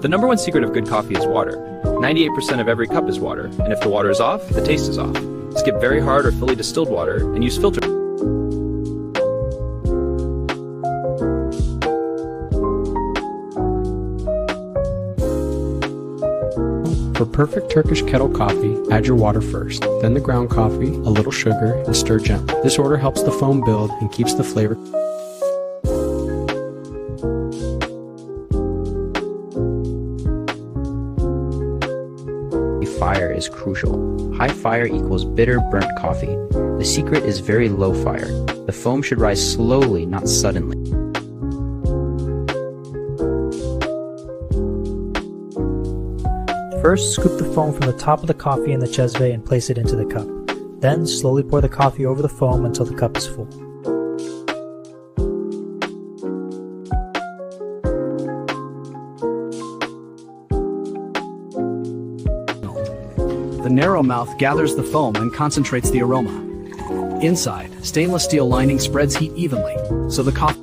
The number one secret of good coffee is water. 98% of every cup is water, and if the water is off, the taste is off. Skip very hard or fully distilled water, and use filter. For perfect Turkish kettle coffee, add your water first, then the ground coffee, a little sugar, and stir gently. This order helps the foam build and keeps the flavor. Fire is crucial. High fire equals bitter, burnt coffee. The secret is very low fire. The foam should rise slowly, not suddenly. First, scoop the foam from the top of the coffee in the chesve and place it into the cup. Then, slowly pour the coffee over the foam until the cup is full. The narrow mouth gathers the foam and concentrates the aroma. Inside, stainless steel lining spreads heat evenly, so the coffee